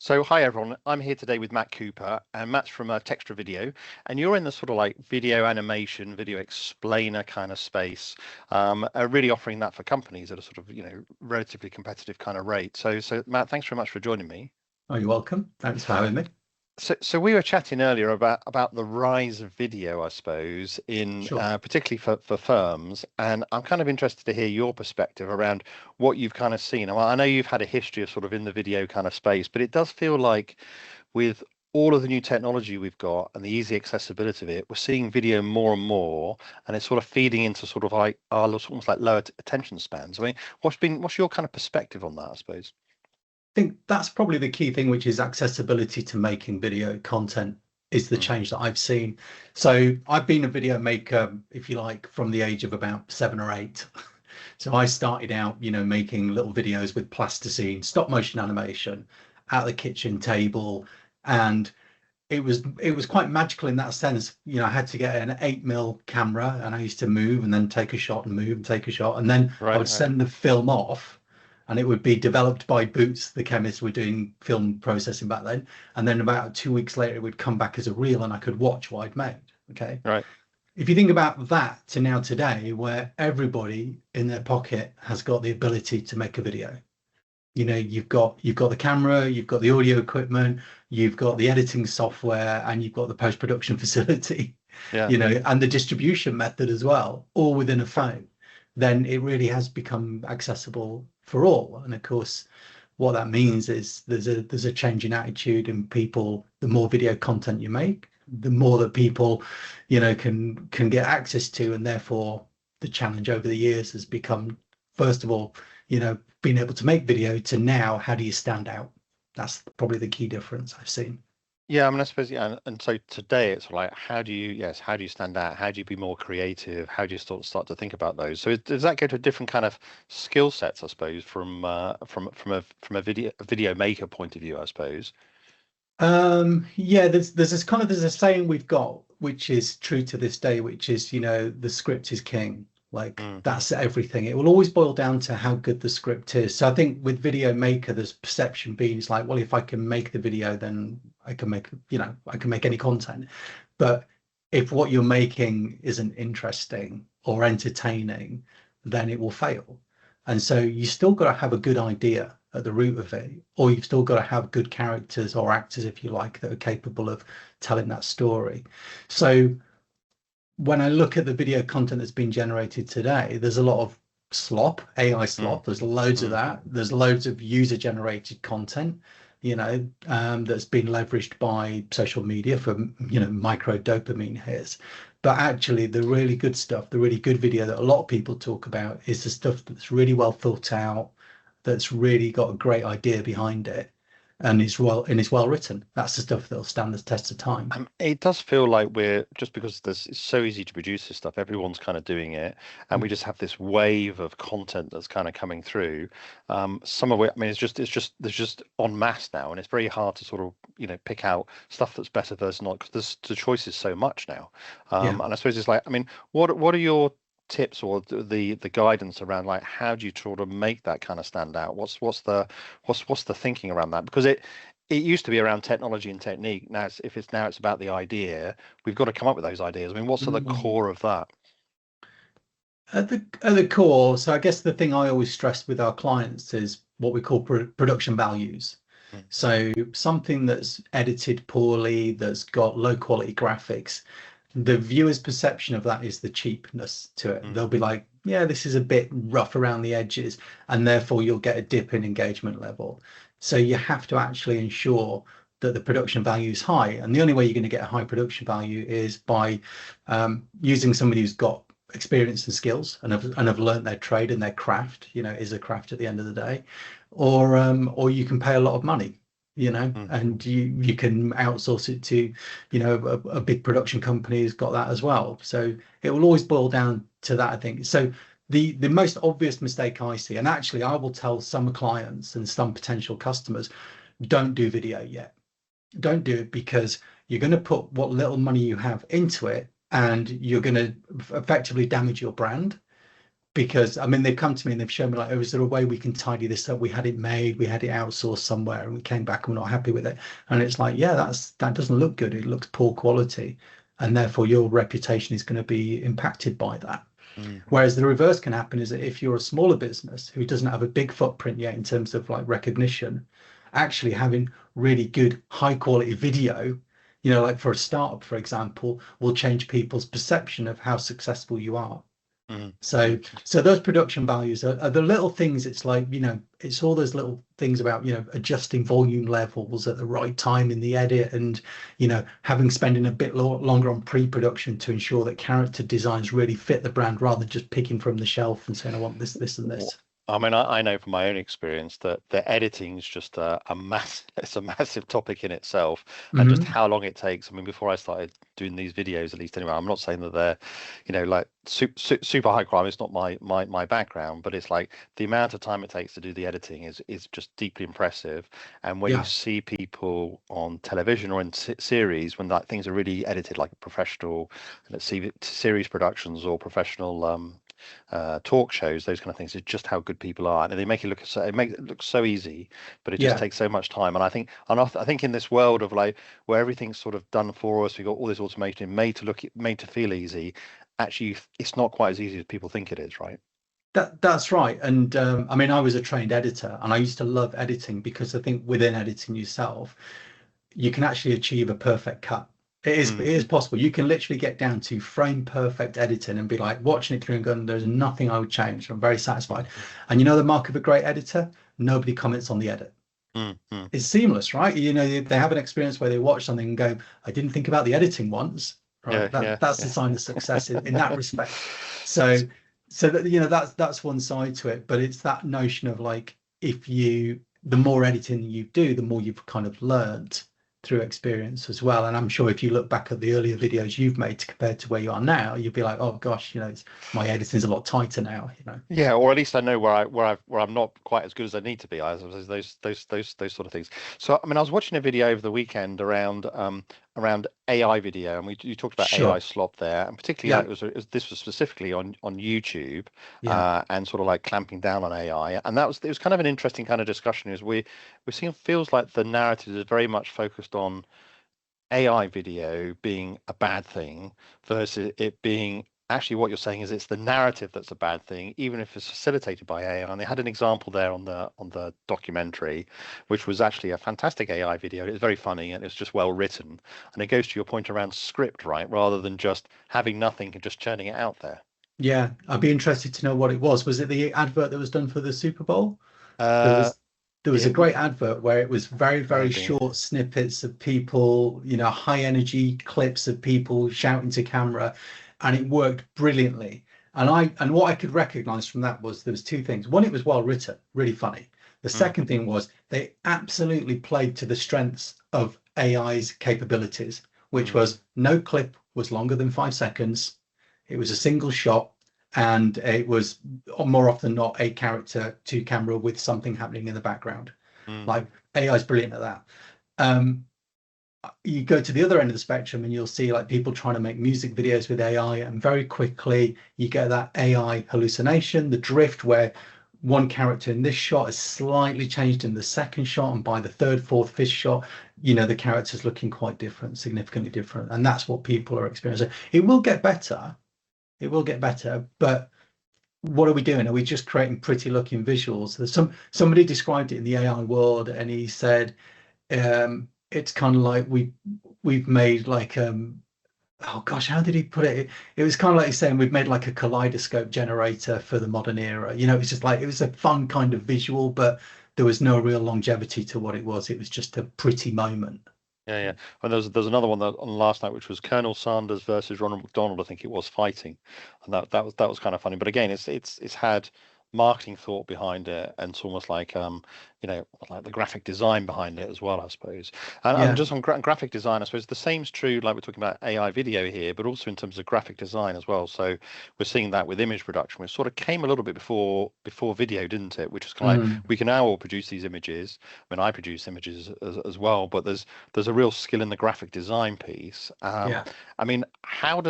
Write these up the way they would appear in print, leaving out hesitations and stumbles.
So, hi everyone. I'm here today with Matt Cooper, and Matt's from Textra Video, and you're in the sort of like video animation, video explainer kind of space, really offering that for companies at a sort of relatively competitive kind of rate. So Matt, thanks very much for joining me. Oh, you're welcome. Thanks for having me. So we were chatting earlier about the rise of video, I suppose, in Sure. particularly for firms, and I'm kind of interested to hear your perspective around what you've kind of seen. Well, I know you've had a history of sort of in the video kind of space, but it does feel like with all of the new technology we've got and the easy accessibility of it, we're seeing video more and more, and it's sort of feeding into sort of like our almost like lower attention spans. I mean, what's your kind of perspective on that, I suppose? I think that's probably the key thing, which is accessibility to making video content is the Mm, change that I've seen. So I've been a video maker, if you like, from the age of about 7 or 8. So I started out, making little videos with plasticine, stop motion animation at the kitchen table. And it was quite magical in that sense. I had to get an 8mm camera and I used to move and then take a shot and move and take a shot. And then I right, would right. send the film off and it would be developed by Boots, the chemists were doing film processing back then. And then about 2 weeks later, it would come back as a reel and I could watch what I'd made. Okay. Right. If you think about that to now today, where everybody in their pocket has got the ability to make a video, you've got the camera, you've got the audio equipment, you've got the editing software, and you've got the post-production facility, Yeah. and the distribution method as well, all within a phone. Then it really has become accessible for all. And of course, what that means is there's a change in attitude in people. The more video content you make, the more that people, can get access to, and therefore the challenge over the years has become, first of all, being able to make video, to now, how do you stand out? That's probably the key difference I've seen. Yeah, I mean, I suppose, yeah, and so today it's like, how do you stand out? How do you be more creative? How do you start to think about those? So does that go to different kind of skill sets, I suppose, from a video maker point of view, I suppose? Yeah, there's a saying we've got, which is true to this day, which is, the script is king. Like, Hmm. that's everything. It will always boil down to how good the script is. So I think with video maker, there's perception being, it's like, well, if I can make the video, then I can make any content. But if what you're making isn't interesting or entertaining, then it will fail. And so you still got to have a good idea at the root of it, or you've still got to have good characters or actors, if you like, that are capable of telling that story. So when I look at the video content that's been generated today, there's a lot of slop, AI Mm, slop. There's loads of mm, that. There's loads of user generated content, that's been leveraged by social media for, micro dopamine hits. But actually, the really good stuff, the really good video that a lot of people talk about is the stuff that's really well thought out, that's really got a great idea behind it, and is well written. That's the stuff that'll stand the test of time. It does feel like we're just because it's so easy to produce this stuff, everyone's kind of doing it, and we Mm. just have this wave of content that's kind of coming through. Some of it, I mean, it's just there's just en masse now, and it's very hard to sort of pick out stuff that's better versus not because the choice is so much now. Yeah. And I suppose it's like, I mean, what are your tips or the guidance around like how do you sort of make that kind of stand out? What's the thinking around that? Because it used to be around technology and technique. Now it's about the idea. We've got to come up with those ideas. I mean, what's at the Mm. core of that? At the core, so I guess the thing I always stress with our clients is what we call production values. Mm, So something that's edited poorly, that's got low quality graphics, the viewer's perception of that is the cheapness to it. mm, They'll be like, yeah, this is a bit rough around the edges, and therefore you'll get a dip in engagement level. So you have to actually ensure that the production value is high. And the only way you're going to get a high production value is by using somebody who's got experience and skills and have learned their trade and their craft, is a craft at the end of the day, or you can pay a lot of money, mm. and you can outsource it to, a big production company has got that as well. So it will always boil down to that, I think. So the most obvious mistake I see, and actually I will tell some clients and some potential customers, don't do video yet. Don't do it, because you're going to put what little money you have into it, and you're going to effectively damage your brand. because I mean they've come to me and they've shown me like, oh, is there a way we can tidy this up? We had it made, we had it outsourced somewhere, and we came back and we're not happy with it. And it's like, yeah, that doesn't look good. It looks poor quality, and therefore your reputation is going to be impacted by that. Mm, Whereas the reverse can happen is that if you're a smaller business who doesn't have a big footprint yet in terms of like recognition, actually having really good high quality video, like for a startup, for example, will change people's perception of how successful you are. mm, So, mm. so those production values are the little things. It's like, it's all those little things about, adjusting volume levels at the right time in the edit, and, having spending a bit longer on pre-production to ensure that character designs really fit the brand rather than just picking from the shelf and saying, I want this, this, and Well, this. I mean, I know from my own experience that the editing is just a mass it's a massive topic in itself, and just Hmm. how long it takes. I mean, before I started doing these videos, at least anyway, I'm not saying that they're, like super high crime. It's not my background, but it's like the amount of time it takes to do the editing is just deeply impressive. And when you Yeah. see people on television or in series, when like things are really edited like professional, let's see, series productions or professional talk shows, those kind of things, is just how good people are, and they make it look so easy, but it just Yeah. takes so much time. And I think in this world of like where everything's sort of done for us, we've got all this automation made to feel easy. Actually, it's not quite as easy as people think it is, right? That's right. And I mean, I was a trained editor and I used to love editing because I think within editing yourself, you can actually achieve a perfect cut. It Mm, is possible. You can literally get down to frame perfect editing and be like watching it through and going, there's nothing I would change. I'm very satisfied. And the mark of a great editor? Nobody comments on the edit. mm. It's seamless, right? They have an experience where they watch something and go, I didn't think about the editing once, right? Yeah, That yeah, that's the yeah. sign of success in that respect. So that that's one side to it, but it's that notion of like, the more editing you do, the more you've kind of learned through experience as well. And I'm sure if you look back at the earlier videos you've made compared to where you are now, you'd be like, oh gosh, my editing's a lot tighter now. Yeah, or at least I know where I'm not quite as good as I need to be. As those sort of things. So I mean, I was watching a video over the weekend around AI video, and you talked about AI Sure. slop there, and particularly Yeah. this was specifically on YouTube, Yeah. and sort of like clamping down on AI, and it was kind of an interesting kind of discussion. Is we're seeing, feels like the narrative is very much focused on AI video being a bad thing versus it being actually, what you're saying is it's the narrative that's a bad thing, even if it's facilitated by AI. And they had an example there on the documentary, which was actually a fantastic AI video. It was very funny and it's just well written. And it goes to your point around script, right? Rather than just having nothing and just churning it out there. Yeah, I'd be interested to know what it was. Was it the advert that was done for the Super Bowl? There Uh, was there was a it great advert where it was very, very maybe. short snippets of people, high energy clips of people shouting to camera, and it worked brilliantly. And what I could recognize from that was there was two things. One, it was well written, really funny. The Mm, second thing was they absolutely played to the strengths of AI's capabilities, which mm, was no clip was longer than 5 seconds. It was a single shot, and it was more often than not a character to camera with something happening in the background. mm, Like AI is brilliant at that. Um, you go to the other end of the spectrum and you'll see like people trying to make music videos with AI, and very quickly you get that AI hallucination, the drift, where one character in this shot is slightly changed in the second shot, and by the third, fourth, fifth shot, the character's looking quite different, significantly different, and that's what people are experiencing. It will get better. It will get better, but what are we doing? Are we just creating pretty looking visuals? There's somebody described it in the AI world, and he said it's kind of like we've made like oh gosh, how did he put it? It was kind of like he's saying we've made like a kaleidoscope generator for the modern era. It's just like it was a fun kind of visual, but there was no real longevity to what it was. It was just a pretty moment. yeah, yeah. And there's another one that on last night, which was Colonel Sanders versus Ronald McDonald. I think it was, fighting, and that was kind of funny. But again, it's had marketing thought behind it, and it's almost like like the graphic design behind it as well, I suppose. And Yeah. just on graphic design, I suppose the same's true. Like we're talking about AI video here, but also in terms of graphic design as well. So we're seeing that with image production, which sort of came a little bit before video, didn't it? Which is kind of like Mm. we can now all produce these images. I mean, I produce images as well, but there's a real skill in the graphic design piece. Yeah. I mean, how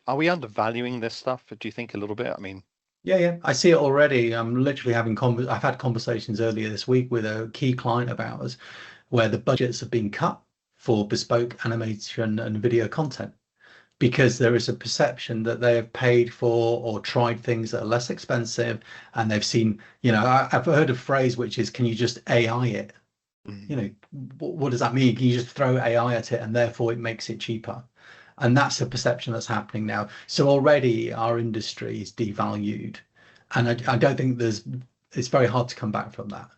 are we undervaluing this stuff? Do you think a little bit? I mean, Yeah. I see it already. I'm literally having I've had conversations earlier this week with a key client of ours where the budgets have been cut for bespoke animation and video content because there is a perception that they have paid for or tried things that are less expensive, and they've seen, I've heard a phrase which is, can you just AI it? Mm. What does that mean? Can you just throw AI at it and therefore it makes it cheaper? And that's a perception that's happening now. So already our industry is devalued, and I don't think it's very hard to come back from that.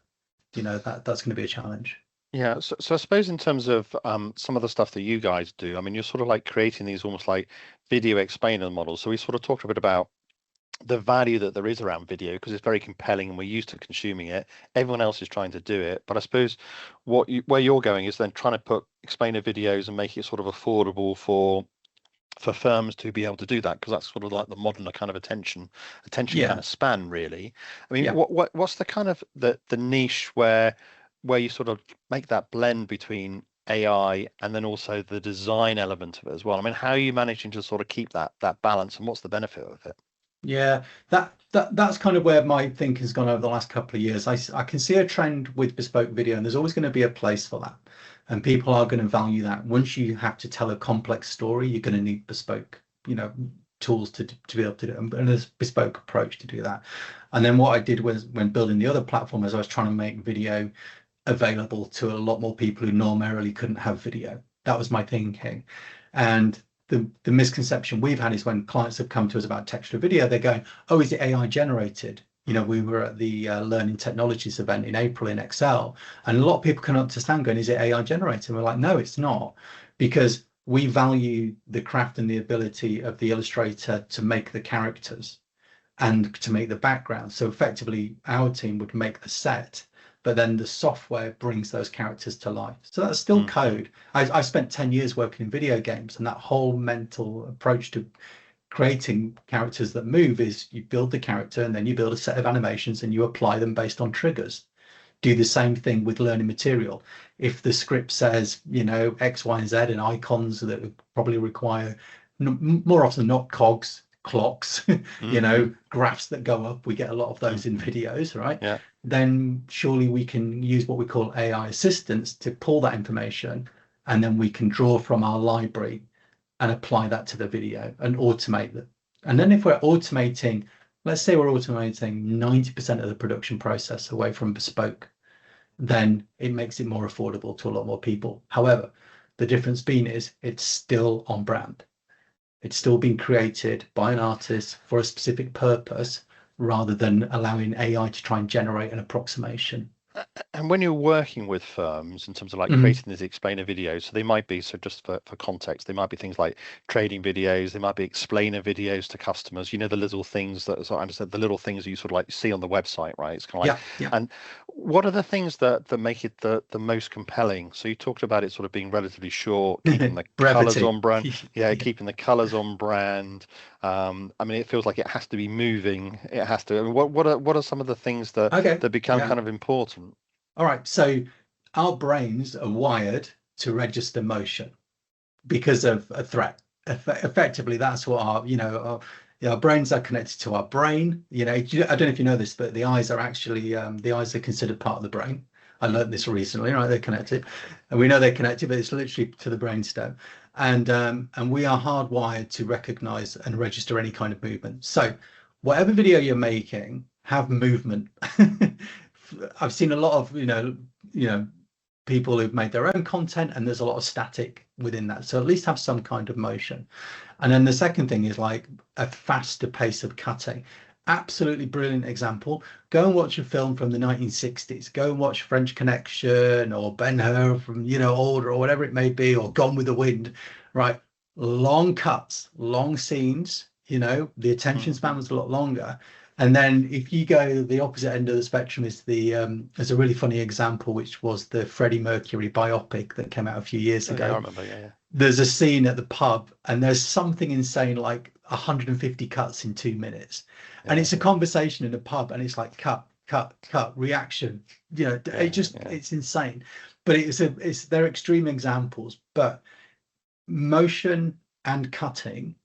That's going to be a challenge. Yeah, so I suppose in terms of some of the stuff that you guys do, I mean, you're sort of like creating these almost like video explainer models. So we sort of talked a bit about the value that there is around video because it's very compelling and we're used to consuming it. Everyone else is trying to do it, but I suppose where you're going is then trying to put explainer videos and make it sort of affordable for firms to be able to do that because that's sort of like the modern kind of attention kind Yeah, of span really. I mean, yeah. what's the kind of the niche where you sort of make that blend between AI and then also the design element of it as well? I mean, how are you managing to sort of keep that balance and what's the benefit of it? Yeah, that's kind of where my thinking's gone over the last couple of years. I can see a trend with bespoke video, and there's always going to be a place for that. And people are going to value that. Once you have to tell a complex story, you're going to need bespoke, tools to be able to do it, and a bespoke approach to do that. And then what I did was when building the other platform is I was trying to make video available to a lot more people who normally couldn't have video. That was my thinking. And the misconception we've had is when clients have come to us about Textra video, they're going, oh, is it AI generated? We were at the Learning Technologies event in April in Excel, and a lot of people can understand going, is it AI generated? And we're like, no, it's not, because we value the craft and the ability of the illustrator to make the characters and to make the background. So effectively, our team would make the set, but then the software brings those characters to life. So that's still Mm-hmm. code. I spent 10 years working in video games, and that whole mental approach to creating characters that move is you build the character and then you build a set of animations and you apply them based on triggers. Do the same thing with learning material. If the script says, X, Y, and Z and icons that would probably require more often than not cogs, clocks, Mm-hmm. graphs that go up, we get a lot of those in Mm-hmm. videos, right? Yeah. Then surely we can use what we call AI assistants to pull that information, and then we can draw from our library and apply that to the video and automate that. And then if we're automating, let's say we're automating 90% of the production process away from bespoke, then it makes it more affordable to a lot more people. However, the difference being is it's still on brand. It's still being created by an artist for a specific purpose rather than allowing AI to try and generate an approximation. And when you're working with firms in terms of like Mhm. creating these explainer videos, so they might be, so just for context, they might be things like trading videos, they might be explainer videos to customers, the little things that, so I understand the little things that you sort of like see on the website, right? It's kind of like, Yeah, yeah. and what are the things that make it the most compelling? So you talked about it sort of being relatively short, keeping the colors Brevity. on brand, yeah, Yeah. keeping the colors on brand. I mean, it feels like it has to be moving. It has to. I mean, what are some of the things that Okay. that become Yeah. kind of important? All right. So our brains are wired to register motion because of a threat. Effectively, that's what our brains are connected to our brain. I don't know if you know this, but the eyes are actually the eyes are considered part of the brain. I learned Mhm. this recently, right? They're connected, and we know they're connected, but it's literally to the brainstem, and we are hardwired to recognize and register any kind of movement. So, whatever video you're making, have movement. I've seen a lot of you know people who've made their own content, and there's a lot of static within that, so at least have some kind of motion. And then the second thing is like a faster pace of cutting. Absolutely brilliant example. Go and watch a film from the 1960s. Go and watch French Connection or Ben-Hur from older, or whatever it may be, or Gone with the Wind, right? Long cuts, long scenes, the attention span Mhm. was a lot longer. And then if you go the opposite end of the spectrum is there's a really funny example, which was the Freddie Mercury biopic that came out a few years Oh yeah, I ago. remember. Yeah, yeah, There's a scene at the pub, and there's something insane like 150 cuts in 2 minutes. And yeah, it's a conversation in a pub, and it's like cut, cut, cut, reaction. yeah, yeah. it's insane. But they're extreme examples, but motion and cutting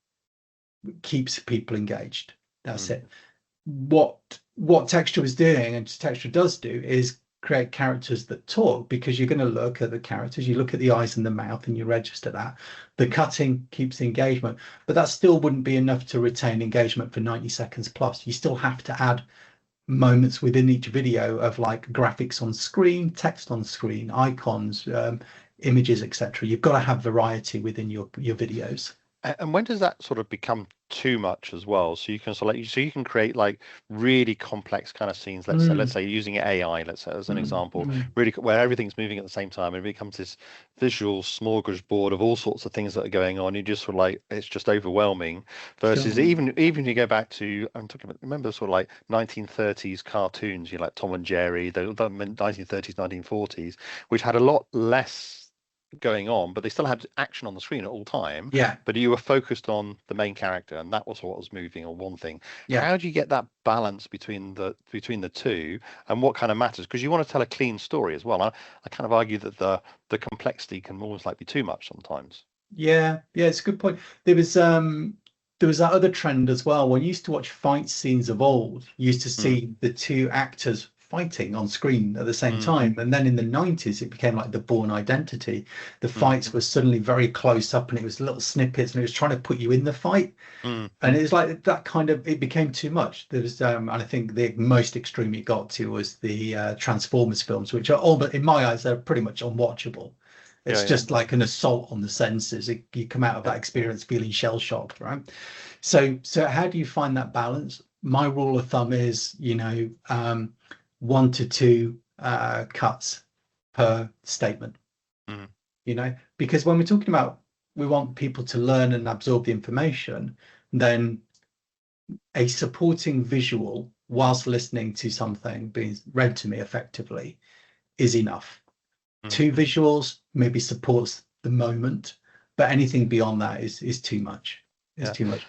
keeps people engaged. That's Mm. it. what Textra was doing, and Textra does do, is create characters that talk, because you're going to look at the characters, you look at the eyes and the mouth, and you register that. The cutting keeps the engagement, but that still wouldn't be enough to retain engagement for 90 seconds plus. You still have to add moments within each video of like graphics on screen, text on screen, icons, images, etc. You've got to have variety within your videos. And when does that sort of become too much as well? So you can sort of like, so you can create like really complex kind of scenes. Let's Mm, say using AI, let's say as an example, mm. really where everything's moving at the same time, and it becomes this visual smorgasbord of all sorts of things that are going on. You just sort of like it's just overwhelming. Versus Sure. even you go back to I'm talking about remember sort of like 1930s cartoons, you know, like Tom and Jerry, the 1930s, 1940s, which had a lot less going on, but they still had action on the screen at all time, Yeah, but you were focused on the main character, and that was what was moving or one thing. yeah. How do you get that balance between the two, and what kind of matters? Because you want to tell a clean story as well. I kind of argue that the complexity can almost like be too much sometimes. Yeah, yeah, it's a good point. There was that other trend as well. When you used to watch fight scenes of old, you used to Mm, see the two actors fighting on screen at the same mm, time. And then in the 90s, it became like the Bourne Identity. The mm, fights were suddenly very close up, and it was little snippets, and it was trying to put you in the fight. mm. And it was like that kind of, it became too much. There was and I think the most extreme it got to was the Transformers films, which are all, but in my eyes, they're pretty much unwatchable. Yeah, It's yeah, just like an assault on the senses. You come out of yeah. that experience feeling shell shocked, right? So how do you find that balance? My rule of thumb is, 1 to 2 cuts per statement, Mm, because when we're talking about, we want people to learn and absorb the information, then a supporting visual whilst listening to something being read to me effectively is enough. mm, Two mm. visuals maybe supports the moment, but anything beyond that is too much. Is Yeah. too much.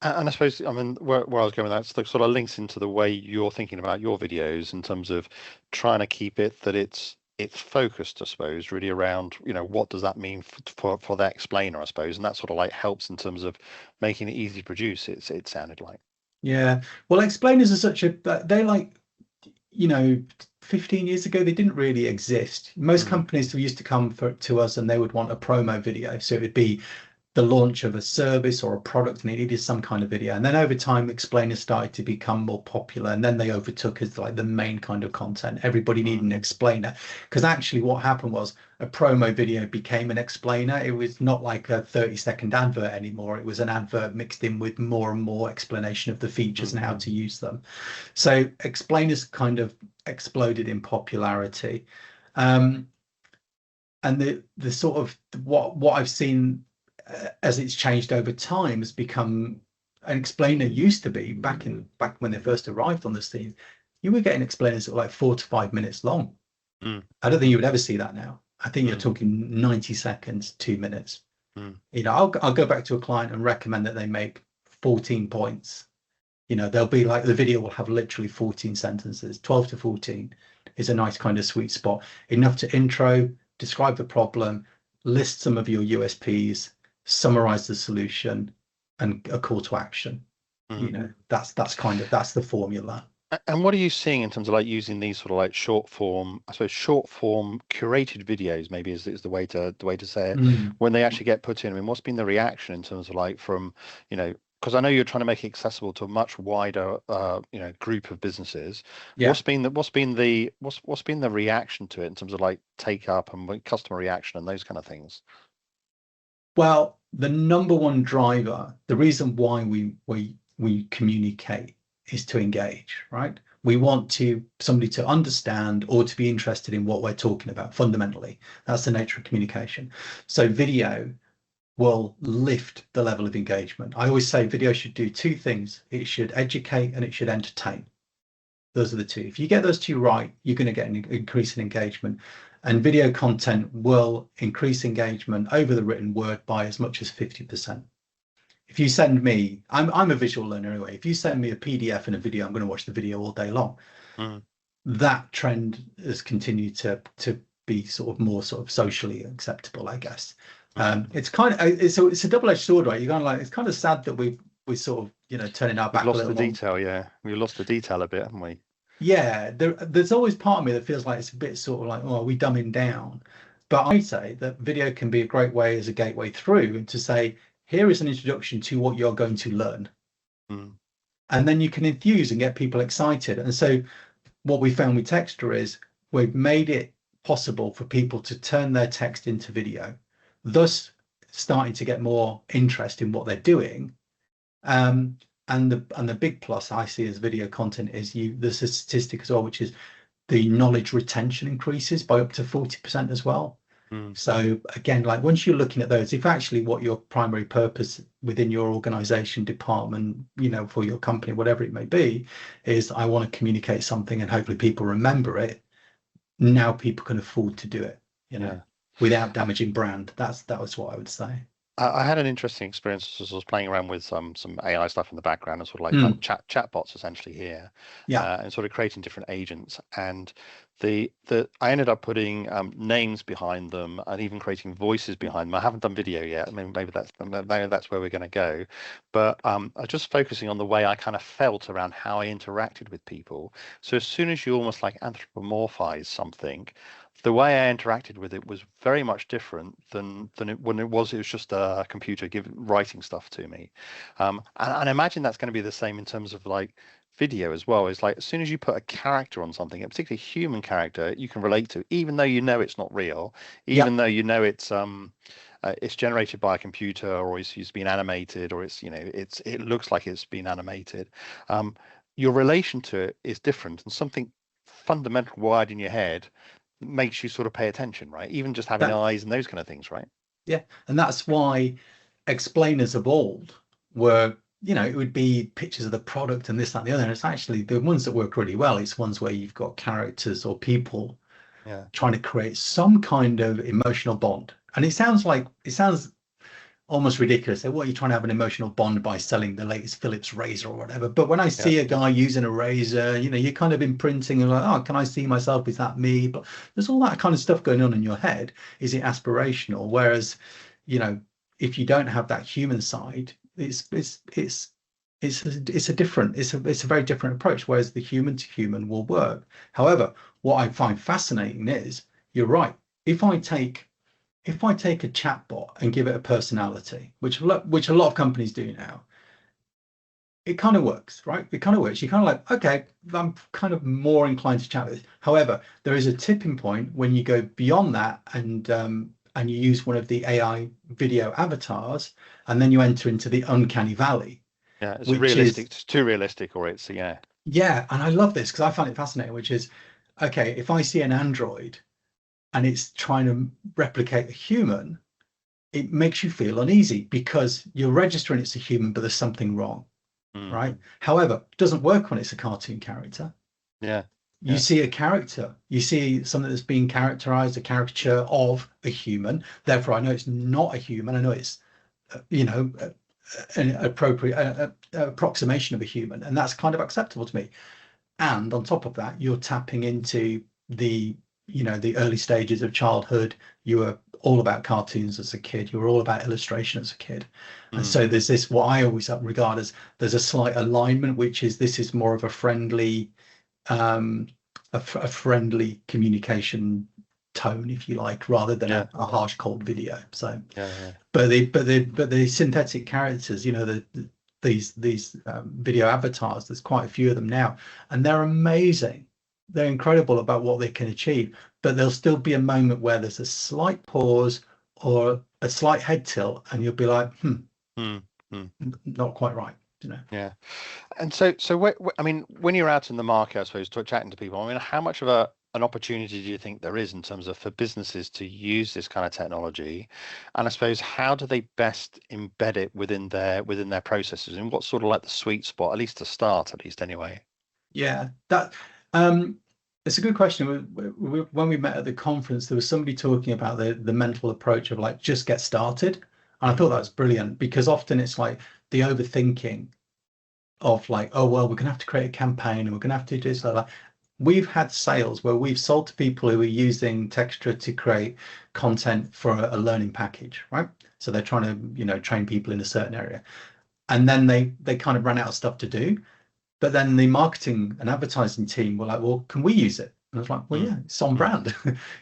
And I suppose, I mean, where I was going with that sort of links into the way you're thinking about your videos in terms of trying to keep it that it's focused, I suppose, really around, you know, what does that mean for that explainer, I suppose, and that sort of like helps in terms of making it easy to produce. It sounded like. Yeah. Well, explainers are such a, they like, you know, 15 years ago, they didn't really exist. Most Mm, companies used to come to us and they would want a promo video. So it would be the launch of a service or a product, and it needed some kind of video. And then over time, explainers started to become more popular, and then they overtook as like the main kind of content. Everybody needed mm, an explainer, because actually what happened was a promo video became an explainer. It was not like a 30-second advert anymore. It was an advert mixed in with more and more explanation of the features and how mm, to use them. So explainers kind of exploded in popularity. Um, and the sort of what I've seen as it's changed over time has become, an explainer used to be back when they first arrived on the scene, you were getting explainers that were like 4 to 5 minutes long. mm, I don't think you would ever see that now. I think you're mm, talking 90 seconds, 2 minutes. mm, I'll go back to a client and recommend that they make 14 points. They'll be like, the video will have literally 14 sentences. 12 to 14 is a nice kind of sweet spot. Enough to intro, describe the problem, list some of your USPs, summarize the solution, and a call to action. mm. That's the formula. And what are you seeing in terms of like using these sort of like short form, I suppose short form curated videos maybe is the way to say it, Mm. when they actually get put in? I mean, what's been the reaction in terms of like from, you know, because I know you're trying to make it accessible to a much wider group of businesses. Yeah. What's been the reaction to it in terms of like take up and customer reaction and those kind of things? Well, the number one driver, the reason why we communicate is to engage, right? We want somebody to understand or to be interested in what we're talking about fundamentally. That's the nature of communication. So video will lift the level of engagement. I always say video should do two things. It should educate and it should entertain. Those are the two. If you get those two right, you're going to get an increase in engagement. And video content will increase engagement over the written word by as much as 50%. If you send me, I'm a visual learner anyway. If you send me a PDF and a video, I'm going to watch the video all day long. Mm, That trend has continued to be more socially acceptable, I guess. mm, It's kind of it's a double-edged sword, right? You're kind of like, it's kind of sad that we've we're sort of, turning our We've back a lost the little on. detail, yeah. We've lost the detail a bit, haven't we? Yeah, there's always part of me that feels like it's a bit sort of like, oh, are we dumbing down? But I say that video can be a great way as a gateway through and to say, here is an introduction to what you're going to learn. Mm. And then you can enthuse and get people excited. And so what we found with Textra is we've made it possible for people to turn their text into video, thus starting to get more interest in what they're doing. And the big plus I see as video content is there's a statistic as well, which is the knowledge retention increases by up to 40% as well. Mm. So again, like once you're looking at those, if actually what your primary purpose within your organization, department, for your company, whatever it may be, is I want to communicate something and hopefully people remember it, now people can afford to do it, Yeah. without damaging brand. That was what I would say. I had an interesting experience as I was playing around with some AI stuff in the background and sort of like Mm, chatbots essentially here, yeah, and sort of creating different agents. And the I ended up putting names behind them and even creating voices behind them. I haven't done video yet. I mean, maybe that's where we're going to go. But I was just focusing on the way I kind of felt around how I interacted with people. So as soon as you almost like anthropomorphize something, the way I interacted with it was very much different than when it was just a computer writing stuff to me. And I imagine that's going to be the same in terms of like video as well. Is like as soon as you put a character on something, a particularly human character, you can relate to, even though you know it's not real, yeah, even though you know it's generated by a computer or it's been animated or it looks like it's been animated. Um, your relation to it is different, and something fundamental wired in your head makes you sort of pay attention, right? Even just having that eyes and those kind of things, right? yeah, and that's why explainers of old were, it would be pictures of the product and this, that, and the other. And it's actually the ones that work really well. It's ones where you've got characters or people Yeah, trying to create some kind of emotional bond. And it sounds almost ridiculous. Say, what are you trying to have an emotional bond by selling the latest Philips razor or whatever? But when I yeah, see a guy using a razor, you're kind of imprinting and like, oh, can I see myself? Is that me? But there's all that kind of stuff going on in your head. Is it aspirational? Whereas, you know, if you don't have that human side, it's a very different approach. Whereas the human to human will work. However, what I find fascinating is you're right. If I take a chatbot and give it a personality, which a lot of companies do now, it kind of works, right? It kind of works. You're kind of like, okay, I'm kind of more inclined to chat with this. However, there is a tipping point when you go beyond that and you use one of the AI video avatars, and then you enter into the uncanny valley, yeah. It's which realistic. is It's too realistic, or it's yeah, yeah, and I love this because I find it fascinating, which is okay, if I see an android and it's trying to replicate a human, it makes you feel uneasy because you're registering it's a human, but there's something wrong, mm, right? However, it doesn't work when it's a cartoon character. yeah, You yeah, see a character, you see something that's being characterized, a caricature of a human. Therefore, I know it's not a human. I know it's, an appropriate approximation of a human, and that's kind of acceptable to me. And on top of that, you're tapping into the early stages of childhood. You were all about cartoons as a kid. You were all about illustration as a kid. And mm, so there's this, what I always regard as, there's a slight alignment, which is this is more of a friendly, um, a friendly communication tone, if you like, rather than yeah, a harsh, cold video. So, yeah, yeah, but the synthetic characters, these video avatars, there's quite a few of them now, and they're amazing. They're incredible about what they can achieve, but there'll still be a moment where there's a slight pause or a slight head tilt, and you'll be like, mm, mm, not quite right. yeah. And I mean, when you're out in the market, I suppose, chatting to people, I mean, how much of an opportunity do you think there is in terms of for businesses to use this kind of technology? And I suppose how do they best embed it within their processes? And what's sort of like the sweet spot, at least to start, at least anyway? Yeah, that it's a good question. When we met at the conference, there was somebody talking about the mental approach of like just get started, and I thought Mm, that was brilliant because often it's like the overthinking of like, oh well, we're gonna have to create a campaign and we're gonna have to do this like that. We've had sales where we've sold to people who are using Textra to create content for a learning package, right? So they're trying to train people in a certain area, and then they kind of ran out of stuff to do. But then the marketing and advertising team were like, well, can we use it? And I was like, well, mm, yeah, it's on mm, brand.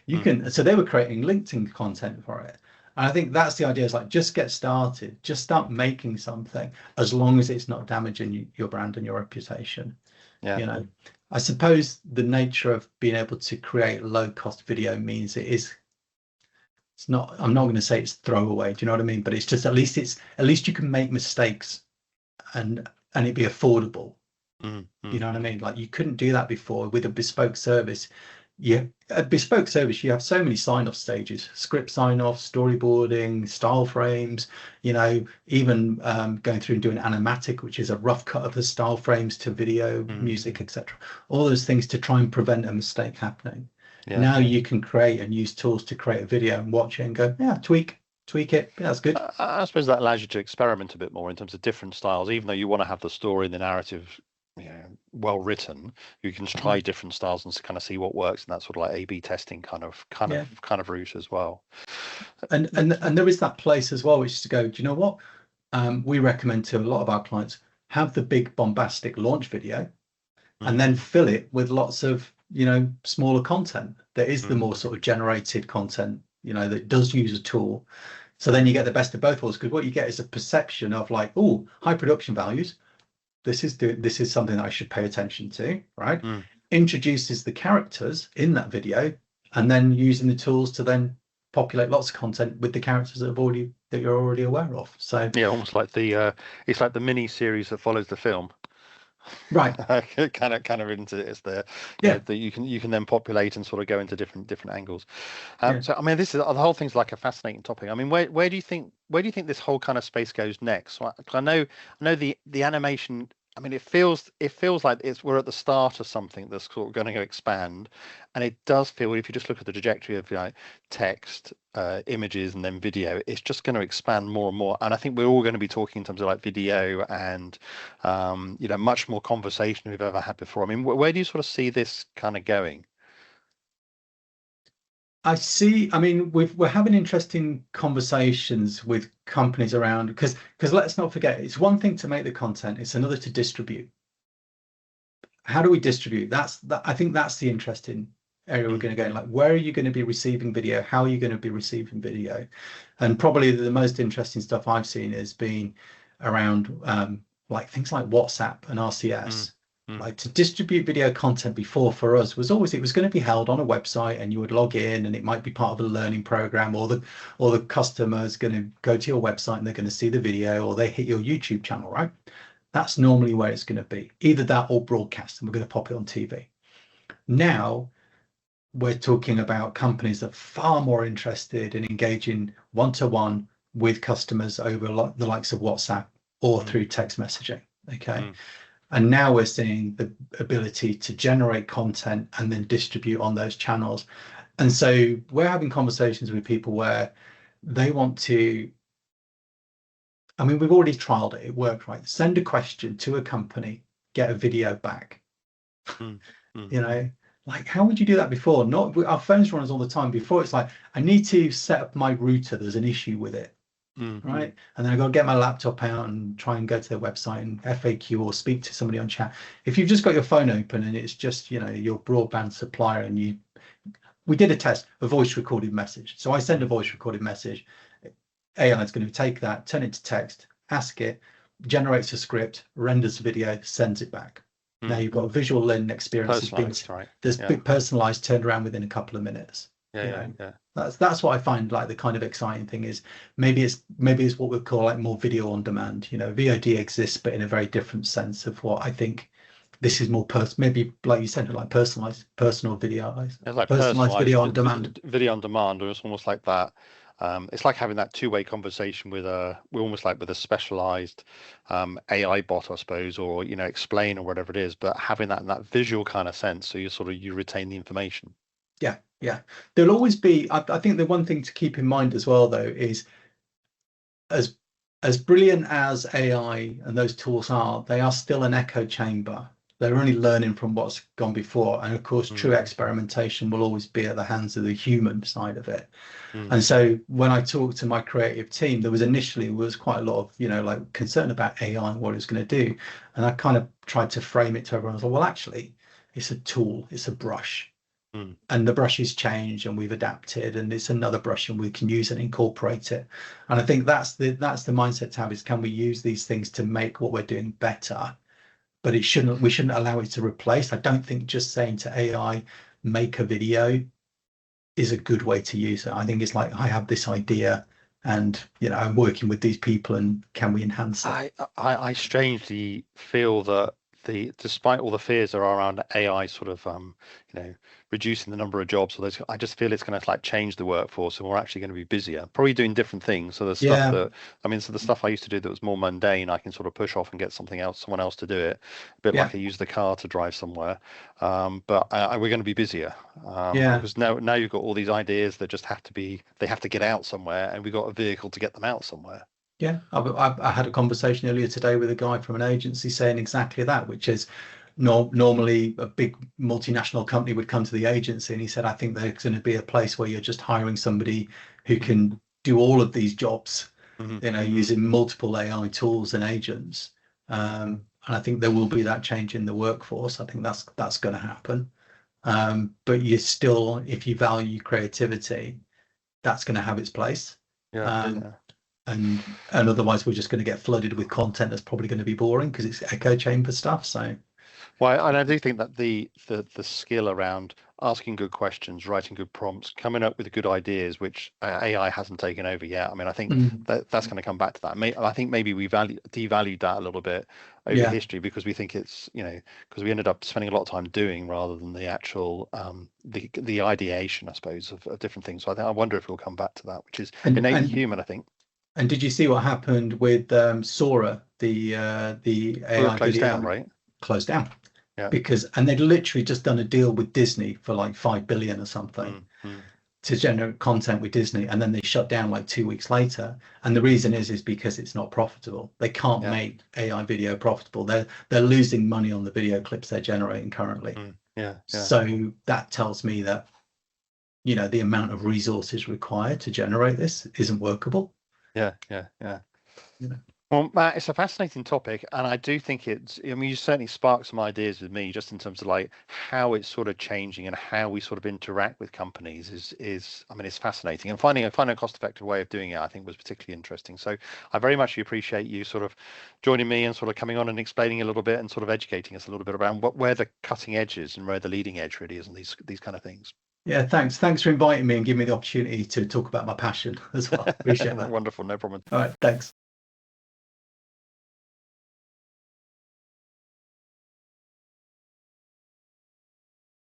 You mm. can. So they were creating LinkedIn content for it. And I think that's the idea, is like, just get started, just start making something, as long as it's not damaging your brand and your reputation. Yeah. You know, I suppose the nature of being able to create low cost video means it's not, I'm not going to say it's throwaway, do you know what I mean? But it's just, at least you can make mistakes and it be affordable. Mm, You mm, know what I mean? Like, you couldn't do that before with a bespoke service. A bespoke service, you have so many sign-off stages: script sign-off, storyboarding, style frames, even going through and doing animatic, which is a rough cut of the style frames to video, mm. music, etc. All those things to try and prevent a mistake happening. Yeah. Now you can create and use tools to create a video and watch it and go, yeah, tweak it. Yeah, that's good. I suppose that allows you to experiment a bit more in terms of different styles, even though you want to have the story and the narrative, well written. You can try Mm. different styles and kind of see what works, and that sort of like A/B testing Yeah. kind of route as well. And there is that place as well, which is to go, do you know what? We recommend to a lot of our clients, have the big bombastic launch video and Mm, then fill it with lots of, smaller content that is the mm, more sort of generated content, that does use a tool. So then you get the best of both worlds, because what you get is a perception of like, oh, high production values. This is something that I should pay attention to, right? mm. Introduces the characters in that video, and then using the tools to then populate lots of content with the characters that you're already aware of. So Yeah, almost like it's like the mini series that follows the film. right, kind of into it's there, yeah, that you can then populate and sort of go into different angles. yeah. So I mean, this is the whole thing's like a fascinating topic. I mean, where do you think this whole kind of space goes next? So I know the animation. I mean, it feels like we're at the start of something that's sort of going to expand, and it does feel, if you just look at the trajectory of like text, images, and then video, it's just going to expand more and more. And I think we're all going to be talking in terms of like video and much more conversation than we've ever had before. I mean, where do you sort of see this kind of going? I see. I mean, we're having interesting conversations with companies around, because let's not forget, it's one thing to make the content, it's another to distribute. How do we distribute? I think that's the interesting area we're Mm, going to go in. Like, where are you going to be receiving video? How are you going to be receiving video? And probably the most interesting stuff I've seen has been around like things like WhatsApp and mm, RCS. mm, Like, to distribute video content before, for us, was always, it was going to be held on a website, and you would log in, and it might be part of a learning program, or the customer is going to go to your website and they're going to see the video, or they hit your YouTube channel, right? That's normally where it's going to be, either that or broadcast, and we're going to pop it on TV. Now we're talking about companies that are far more interested in engaging one-to-one with customers over the likes of WhatsApp or mm, through text messaging. Okay. mm. And now we're seeing the ability to generate content and then distribute on those channels. And so we're having conversations with people where they want to, I mean, we've already trialed it. It worked, right? Send a question to a company, get a video back. Mm, mm, You know, like, how would you do that before? Not, our phones run us all the time. Before, it's like, I need to set up my router. There's an issue with it, mm, right? And then I got to get my laptop out and try and go to their website and FAQ or speak to somebody on chat. If you've just got your phone open and it's just, your broadband supplier, and we did a test, a voice recorded message. So I send a mm, voice recorded message. AI is going to take that, turn it to text, ask it, generates a script, renders a video, sends it back. Now mm. you've got a visual learning experience Personalized, right? that's Yeah, personalized, turned around within a couple of minutes. yeah, You yeah, know, yeah. that's what I find like the kind of exciting thing is, maybe it's what we call like more video on demand. VOD exists, but in a very different sense of what I think this is more maybe, like you said, like personal video, It's like personalized personalized video on demand. video on demand, or it's almost like that. It's like having that two-way conversation we're almost like with a specialized AI bot, I suppose, or explain or whatever it is, but having that in that visual kind of sense, so you retain the information. Yeah, yeah. There'll always be. I think the one thing to keep in mind as well, though, is as brilliant as AI and those tools are, they are still an echo chamber. They're only learning from what's gone before. And of course, true mm, experimentation will always be at the hands of the human side of it. mm, And so when I talked to my creative team, there was initially was quite a lot of, like concern about AI and what it's going to do. And I kind of tried to frame it to everyone. I was like, well, actually, it's a tool, it's a brush. mm. And the brushes change and we've adapted, and it's another brush and we can use and incorporate it. And I think that's the mindset to have, is can we use these things to make what we're doing better? But we shouldn't allow it to replace. I don't think just saying to AI, make a video, is a good way to use it. I think it's like, I have this idea and I'm working with these people, and can we enhance it? I strangely feel that despite all the fears there are around AI sort of reducing the number of jobs, or those, I just feel it's going to like change the workforce, and we're actually going to be busier, probably doing different things. So the stuff Yeah, that so the stuff I used to do that was more mundane, I can sort of push off and get someone else to do it, a bit yeah, like I use the car to drive somewhere. But we're going to be busier, yeah, because now you've got all these ideas that just they have to get out somewhere, and we've got a vehicle to get them out somewhere. yeah. I had a conversation earlier today with a guy from an agency saying exactly that, which is, normally a big multinational company would come to the agency, and he said, I think there's going to be a place where you're just hiring somebody who Mhm, can do all of these jobs, mhm, mhm. using multiple AI tools and agents. And I think there will be that change in the workforce. I think that's going to happen. But you still, if you value creativity, that's going to have its place. Yeah, Um, yeah. and otherwise we're just going to get flooded with content that's probably going to be boring because it's echo chamber stuff. So Well, and I do think that the skill around asking good questions, writing good prompts, coming up with good ideas, which AI hasn't taken over yet. I mean, I think mm, that's going to come back to that. I think maybe we devalued that a little bit over yeah. history, because we think it's, because we ended up spending a lot of time doing rather than the actual the ideation, I suppose, of different things. So I wonder if we'll come back to that, which is and innately and human, I think. and did you see what happened with Sora, the We were AI closed down, video? right? Closed down, Yeah. because they'd literally just done a deal with Disney for like 5 billion or something Mm, mm, to generate content with Disney, and then they shut down like 2 weeks later. And the reason is because it's not profitable. They can't yeah. make AI video profitable. They're losing money on the video clips they're generating currently. Mm, yeah. Yeah. So that tells me that the amount of resources required to generate this isn't workable. Yeah. Yeah. Yeah. You know. Well, Matt, it's a fascinating topic, and I do think I mean, you certainly sparked some ideas with me, just in terms of like how it's sort of changing and how we sort of interact with companies I mean, it's fascinating, and finding a cost-effective way of doing it, I think, was particularly interesting. So I very much appreciate you sort of joining me and sort of coming on and explaining a little bit and sort of educating us a little bit around where the cutting edge is and where the leading edge really is, and these kind of things. Yeah, thanks for inviting me and giving me the opportunity to talk about my passion as well. Appreciate that. Wonderful, no problem. All right, thanks.